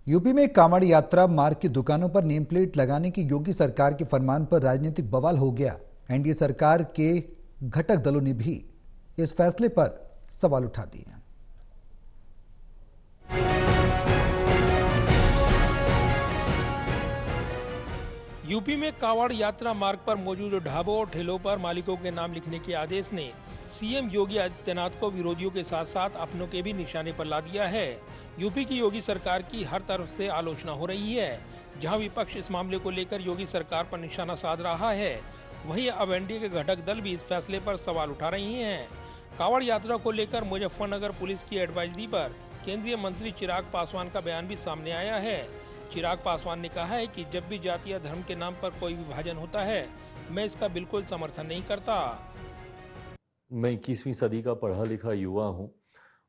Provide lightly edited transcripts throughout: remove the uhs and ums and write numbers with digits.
UP में कांवड़ यात्रा मार्ग की दुकानों पर नेम प्लेट लगाने की योगी सरकार के फरमान पर राजनीतिक बवाल हो गया। एनडीए सरकार के घटक दलों ने भी इस फैसले पर सवाल उठा दिए। यूपी में कांवड़ यात्रा मार्ग पर मौजूद ढाबों और ठेलों पर मालिकों के नाम लिखने के आदेश ने सीएम योगी आदित्यनाथ को विरोधियों के साथ साथ अपनों के भी निशाने पर ला दिया है। यूपी की योगी सरकार की हर तरफ से आलोचना हो रही है। जहां विपक्ष इस मामले को लेकर योगी सरकार पर निशाना साध रहा है, वहीं अब एनडीए के घटक दल भी इस फैसले पर सवाल उठा रही हैं। कांवड़ यात्रा को लेकर मुजफ्फरनगर पुलिस की एडवाइजरी पर केंद्रीय मंत्री चिराग पासवान का बयान भी सामने आया है। चिराग पासवान ने कहा है कि जब भी जाति या धर्म के नाम पर कोई विभाजन होता है, मैं इसका बिल्कुल समर्थन नहीं करता। मैं 21वीं सदी का पढ़ा लिखा युवा हूं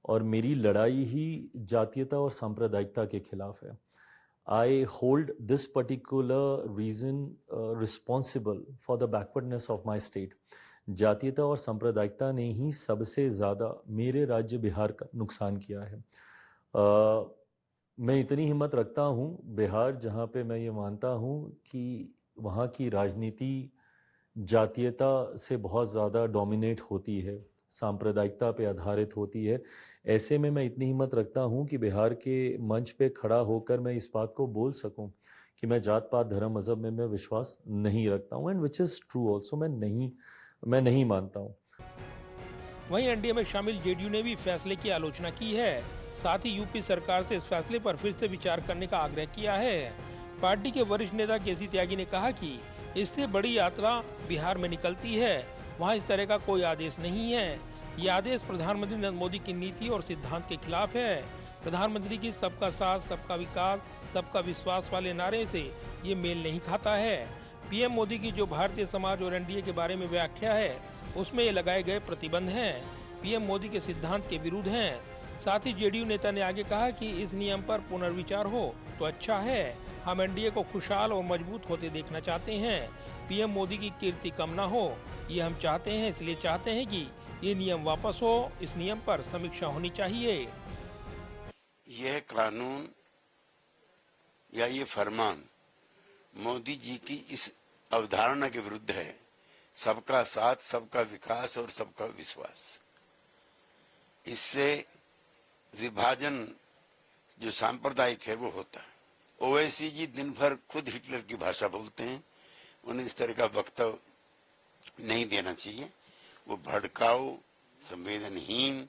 और मेरी लड़ाई ही जातीयता और सांप्रदायिकता के खिलाफ है। I hold this particular reason responsible for the backwardness of my state. जातीयता और सांप्रदायिकता ने ही सबसे ज़्यादा मेरे राज्य बिहार का नुकसान किया है। मैं इतनी हिम्मत रखता हूँ, बिहार जहाँ पे मैं ये मानता हूँ कि वहाँ की राजनीति जातीयता से बहुत ज़्यादा डोमिनेट होती है, सांप्रदायिकता पे आधारित होती है। ऐसे में मैं इतनी हिम्मत रखता हूँ कि बिहार के मंच पे खड़ा होकर मैं इस बात को बोल सकूँ कि मैं जात पात धर्म मजहब में मैं विश्वास नहीं रखता हूँ, and which is true also. मैं नहीं मानता हूँ। वहीं एनडीए में शामिल जेडीयू ने भी फैसले की आलोचना की है। साथ ही यूपी सरकार से इस फैसले पर फिर से विचार करने का आग्रह किया है। पार्टी के वरिष्ठ नेता केसी त्यागी ने कहा कि इससे बड़ी यात्रा बिहार में निकलती है, वहां इस तरह का कोई आदेश नहीं है। ये आदेश प्रधानमंत्री नरेंद्र मोदी की नीति और सिद्धांत के खिलाफ है। प्रधानमंत्री की सबका साथ, सबका विकास, सबका विश्वास वाले नारे से ये मेल नहीं खाता है। पीएम मोदी की जो भारतीय समाज और एनडीए के बारे में व्याख्या है, उसमें ये लगाए गए प्रतिबंध हैं, पीएम मोदी के सिद्धांत के विरुद्ध हैं। साथ ही जेडीयू नेता ने आगे कहा कि इस नियम पर पुनर्विचार हो तो अच्छा है। हम एनडीए को खुशहाल और मजबूत होते देखना चाहते हैं। पीएम मोदी की कीर्ति कम न हो, ये हम चाहते हैं। इसलिए चाहते हैं कि ये नियम वापस हो। इस नियम पर समीक्षा होनी चाहिए। यह कानून या ये फरमान मोदी जी की इस अवधारणा के विरुद्ध है, सबका साथ, सबका विकास और सबका विश्वास। इससे विभाजन जो सांप्रदायिक है वो होता है। ओवैसी जी दिन भर खुद हिटलर की भाषा बोलते हैं, उन्हें इस तरह का वक्तव्य नहीं देना चाहिए। वो भड़काऊ, संवेदनहीन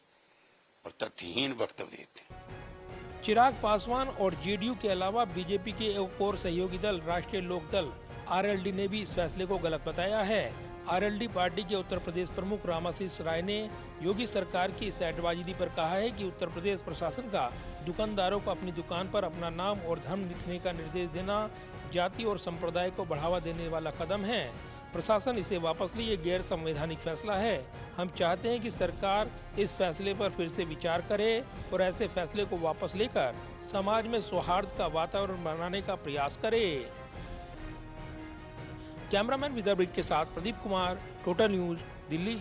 और तथ्यहीन वक्तव्य देते हैं। चिराग पासवान और जेडीयू के अलावा बीजेपी के एक और सहयोगी दल राष्ट्रीय लोक दल आरएलडी ने भी इस फैसले को गलत बताया है। आरएलडी पार्टी के उत्तर प्रदेश प्रमुख रामाशीष राय ने योगी सरकार की इस एडवाइजरी पर कहा है कि उत्तर प्रदेश प्रशासन का दुकानदारों को अपनी दुकान पर अपना नाम और धर्म लिखने का निर्देश देना जाति और संप्रदाय को बढ़ावा देने वाला कदम है। प्रशासन इसे वापस ले, ये गैर संवैधानिक फैसला है। हम चाहते हैं कि सरकार इस फैसले पर फिर से विचार करे और ऐसे फैसले को वापस लेकर समाज में सौहार्द का वातावरण बनाने का प्रयास करे। कैमरामैन विदर्भ के साथ प्रदीप कुमार, टोटल न्यूज, दिल्ली।